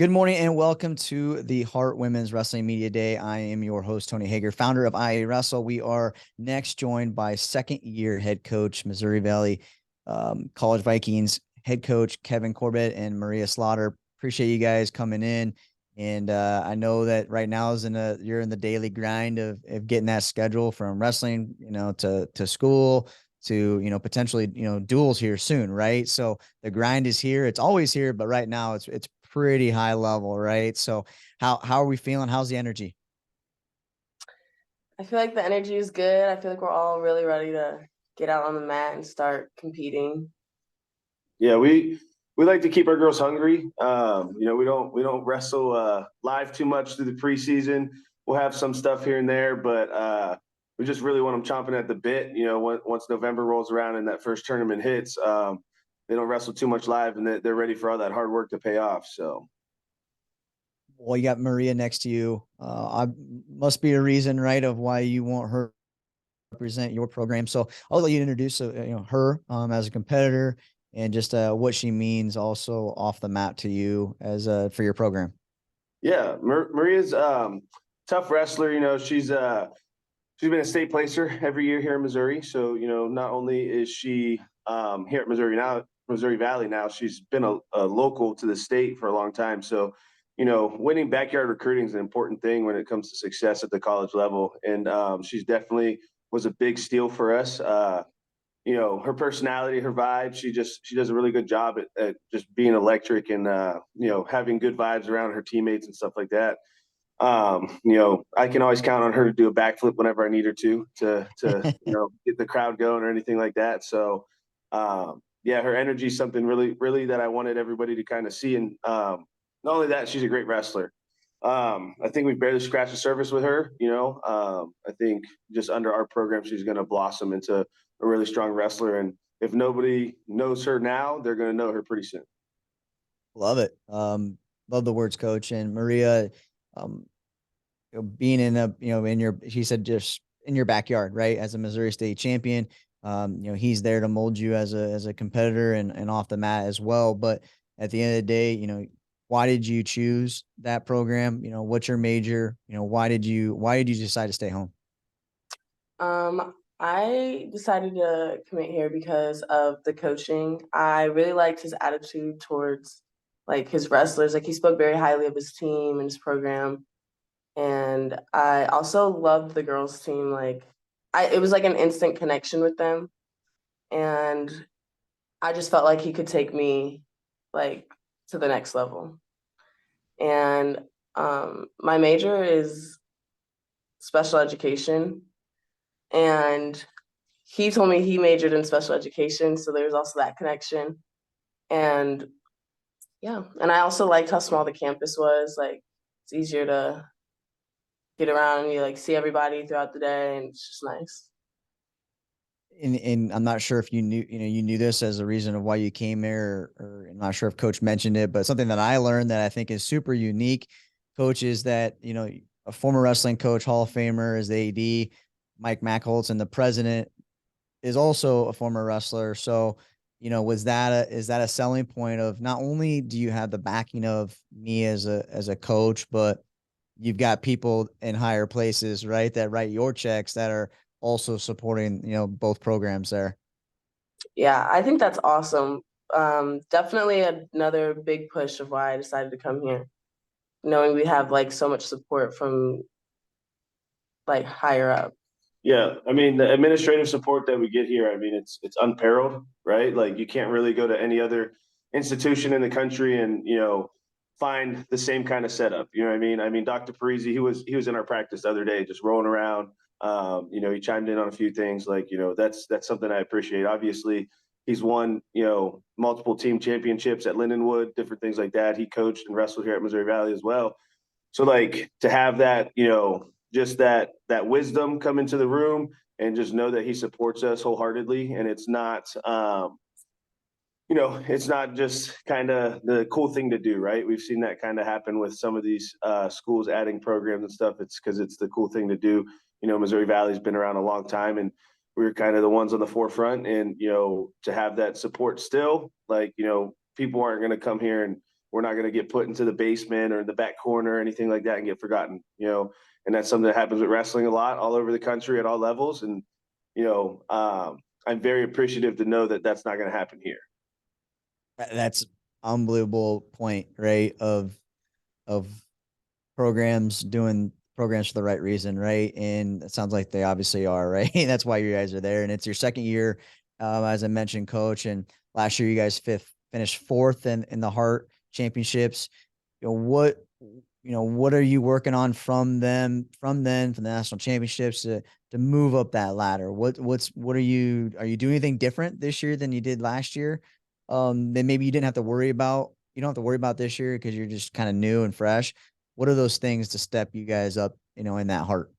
Good morning and welcome to the Heart Women's Wrestling Media Day. I am your host, Tony Hager, founder of IA Wrestle. We are next joined by second-year head coach, Missouri Valley College Vikings head coach Kevin Corbett and Maria Slaughter. Appreciate you guys coming in. And I know that right now you're in the daily grind of getting that schedule from wrestling, to school, to potentially duels here soon, right? So the grind is here. It's always here, but right now it's pretty high level, right? So how are we feeling? How's the energy? I feel like the energy is good. I feel like we're all really ready to get out on the mat and start competing. Yeah, we like to keep our girls hungry. We don't wrestle live too much through the preseason. We'll have some stuff here and there, but we just really want them chomping at the bit. Once November rolls around and that first tournament hits, they don't wrestle too much live, and they're ready for all that hard work to pay off. So. Well, you got Maria next to you. I must be a reason, right, of why you want her to represent your program. So I'll let you introduce her as a competitor and just what she means also off the mat to you as for your program. Yeah, Maria's tough wrestler. She's been a state placer every year here in Missouri. So not only is she here at Missouri Valley now, she's been a local to the state for a long time. So winning backyard recruiting is an important thing when it comes to success at the college level, and she's definitely was a big steal for us. Her personality, her vibe, she does a really good job at just being electric and having good vibes around her teammates and stuff like that. I can always count on her to do a backflip whenever I need her to get the crowd going or anything like that. So yeah, her energy is something really, really that I wanted everybody to kind of see. And not only that, she's a great wrestler. I think we've barely scratched the surface with her. I think just under our program, she's going to blossom into a really strong wrestler. And if nobody knows her now, they're going to know her pretty soon. Love it. Love the words, coach. And Maria, um, being she said just in your backyard, right? As a Missouri State champion, he's there to mold you as a competitor and off the mat as well. But at the end of the day, why did you choose that program? What's your major? Why did you decide to stay home? I decided to commit here because of the coaching. I really liked his attitude towards like his wrestlers. Like he spoke very highly of his team and his program. And I also loved the girls team. It was like an instant connection with them. And I just felt like he could take me like to the next level. And my major is special education. And he told me he majored in special education. So there's also that connection. And yeah. And I also liked how small the campus was. Like it's easier to get around and you like see everybody throughout the day and it's just nice. And I'm not sure if you knew this as a reason of why you came there, or I'm not sure if coach mentioned it, but something that I learned that I think is super unique, coach, is that, a former wrestling coach, Hall of Famer is the AD, Mike Mackholtz, and the president is also a former wrestler. So, is that a selling point of not only do you have the backing of me as a coach, but you've got people in higher places, right, that write your checks that are also supporting, both programs there. Yeah, I think that's awesome. Definitely another big push of why I decided to come here, knowing we have like so much support from like higher up. Yeah, I mean the administrative support that we get here, I mean it's unparalleled, right? Like you can't really go to any other institution in the country and find the same kind of setup. You know what I mean? I mean Dr. Parisi, he was in our practice the other day, just rolling around. He chimed in on a few things. Like that's something I appreciate. Obviously, he's won multiple team championships at Lindenwood, different things like that. He coached and wrestled here at Missouri Valley as well. So like to have that, just that wisdom come into the room and just know that he supports us wholeheartedly, and it's not just kind of the cool thing to do, right? We've seen that kind of happen with some of these schools adding programs and stuff. It's because it's the cool thing to do. Missouri Valley's been around a long time, and we were kind of the ones on the forefront. And to have that support still, like people aren't going to come here and we're not going to get put into the basement or in the back corner or anything like that and get forgotten, and that's something that happens with wrestling a lot all over the country at all levels. And, I'm very appreciative to know that that's not going to happen here. That's unbelievable point, right? Of programs doing programs for the right reason, right? And it sounds like they obviously are, right? That's why you guys are there. And it's your second year, as I mentioned, coach. And last year you guys finished fourth in the Hart Championships. What are you working on from the national championships to move up that ladder? What are you doing anything different this year than you did last year? Then maybe you don't have to worry about this year because you're just kind of new and fresh. What are those things to step you guys up, in that Hart?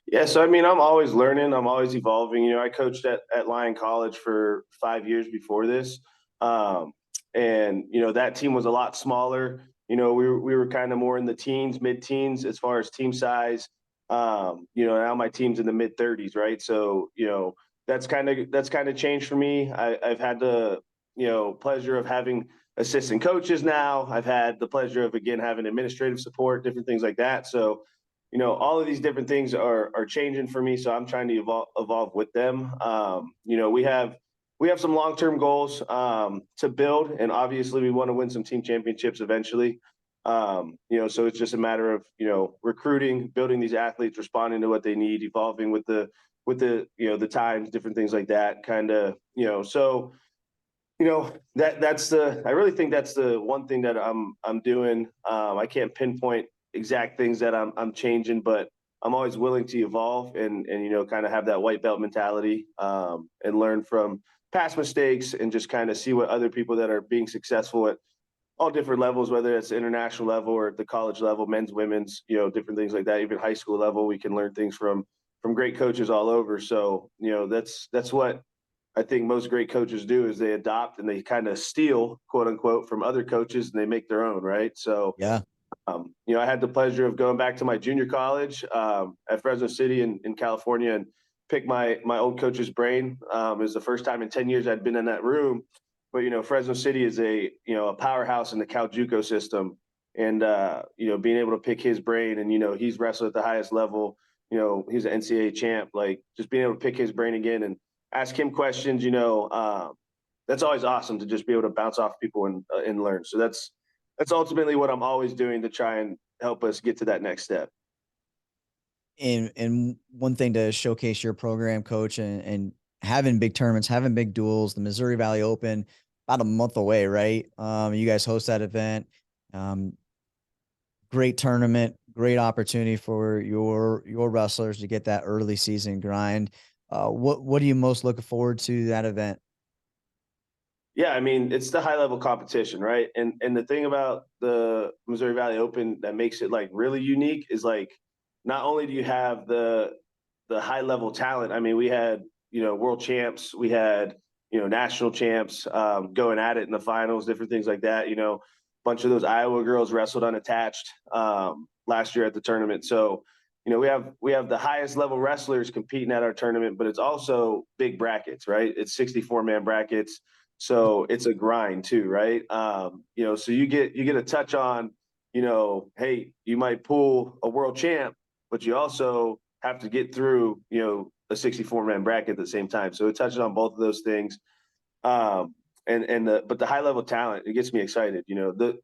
Yeah, so I mean, I'm always learning. I'm always evolving. I coached at Lyon College for 5 years before this, and that team was a lot smaller. We were kind of more in the teens, mid-teens as far as team size. Now my team's in the mid-30s, right? So that's kind of changed for me. I've had the pleasure of having assistant coaches now. I've had the pleasure of again having administrative support, different things like that. So all of these different things are changing for me. So I'm trying to evolve with them. We have some long-term goals to build, and obviously we want to win some team championships eventually. So it's just a matter of recruiting, building these athletes, responding to what they need, evolving with the the times, different things like that. Kind of so I really think that's the one thing that I'm doing. I can't pinpoint exact things that I'm changing, but I'm always willing to evolve and kind of have that white belt mentality, and learn from past mistakes and just kind of see what other people that are being successful at all different levels, whether it's international level or at the college level, men's, women's, different things like that, even high school level, we can learn things from great coaches all over. So, that's what I think most great coaches do is they adopt and they kind of steal, quote unquote, from other coaches and they make their own. Right. So, Yeah. I had the pleasure of going back to my junior college at Fresno City in California and pick my old coach's brain. It was the first time in 10 years I'd been in that room. But, Fresno City is a powerhouse in the Cal JUCO system. And, being able to pick his brain and, he's wrestled at the highest level, he's an NCAA champ, like just being able to pick his brain again and ask him questions, that's always awesome to just be able to bounce off people and learn. So that's ultimately what I'm always doing to try and help us get to that next step. And one thing to showcase your program, coach, and having big tournaments, having big duels, the Missouri Valley Open, about a month away, right? You guys host that event. Great tournament, great opportunity for your wrestlers to get that early season grind. What are you most looking forward to that event? Yeah, I mean, it's the high level competition, right? And the thing about the Missouri Valley Open that makes it like really unique is like not only do you have the high level talent. I mean, we had world champs, we had national champs going at it in the finals, different things like that. A bunch of those Iowa girls wrestled unattached last year at the tournament. So we have the highest level wrestlers competing at our tournament, but it's also big brackets, right? It's 64-man brackets. So it's a grind too, right? So you get a touch on, hey, you might pull a world champ, but you also have to get through, a 64-man bracket at the same time. So it touches on both of those things. But the high level talent, it gets me excited.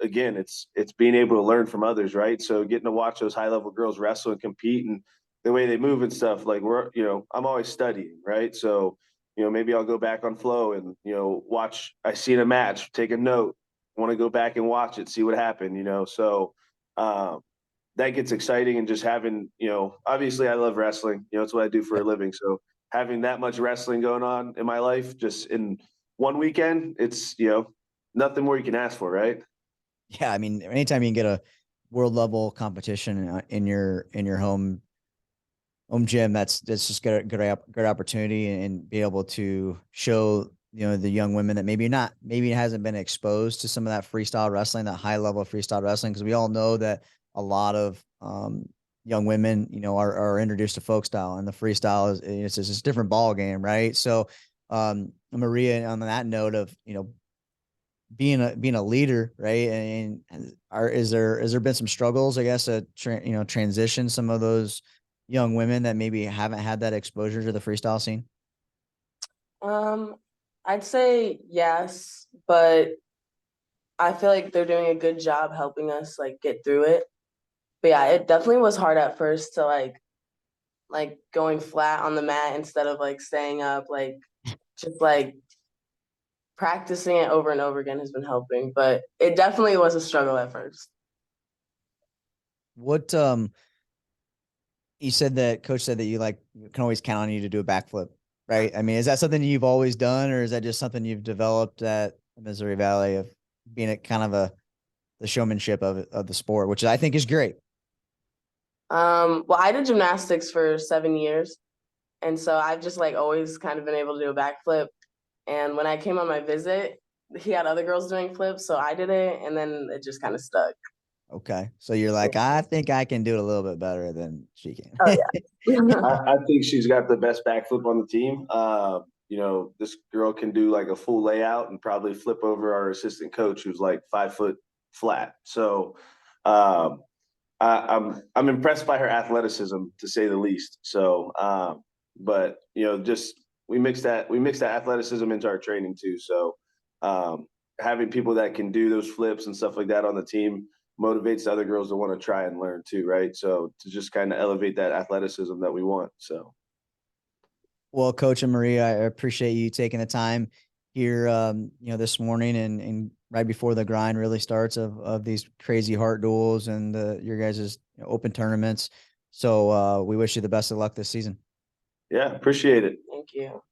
Again, it's being able to learn from others, right? So getting to watch those high level girls wrestle and compete and the way they move and stuff, like I'm always studying, right? So, maybe I'll go back on Flow and, watch, I see in a match, take a note, want to go back and watch it, see what happened, so, that gets exciting. And just having, obviously I love wrestling, it's what I do for a living. So having that much wrestling going on in my life, just in one weekend, it's, nothing more you can ask for. Right. Yeah. I mean, anytime you can get a world level competition in your home gym, that's just good opportunity and be able to show, the young women that maybe it hasn't been exposed to some of that freestyle wrestling, that high level of freestyle wrestling. Cause we all know that a lot of, young women, are introduced to folk style, and the freestyle it's just a different ball game. Right. So, Maria, on that note of, being a leader, right? And is there been some struggles, I guess, to transition some of those young women that maybe haven't had that exposure to the freestyle scene? I'd say yes, but I feel like they're doing a good job helping us like get through it. But yeah, it definitely was hard at first to like going flat on the mat instead of like staying up, like just like practicing it over and over again has been helping, but it definitely was a struggle at first. What you said that coach said that you can always count on you to do a backflip, right? I mean, is that something you've always done, or is that just something you've developed at Missouri Valley of being a kind of the showmanship of the sport, which I think is great. Well, I did gymnastics for 7 years, and so I've just like always kind of been able to do a backflip. And when I came on my visit, he had other girls doing flips, so I did it, and then it just kind of stuck. Okay. So you're like, I think I can do it a little bit better than she can. Oh yeah. I think she's got the best backflip on the team. You know, this girl can do like a full layout and probably flip over our assistant coach, who's like 5 foot flat. So I'm impressed by her athleticism, to say the least. So, but you know, just we mix that athleticism into our training too. So, having people that can do those flips and stuff like that on the team motivates other girls to want to try and learn too, right? So to just kind of elevate that athleticism that we want. So Well, Coach and Maria, I appreciate you taking the time here, this morning and right before the grind really starts of these crazy heart duels and your guys' open tournaments. So we wish you the best of luck this season. yeah, appreciate it. Thank you.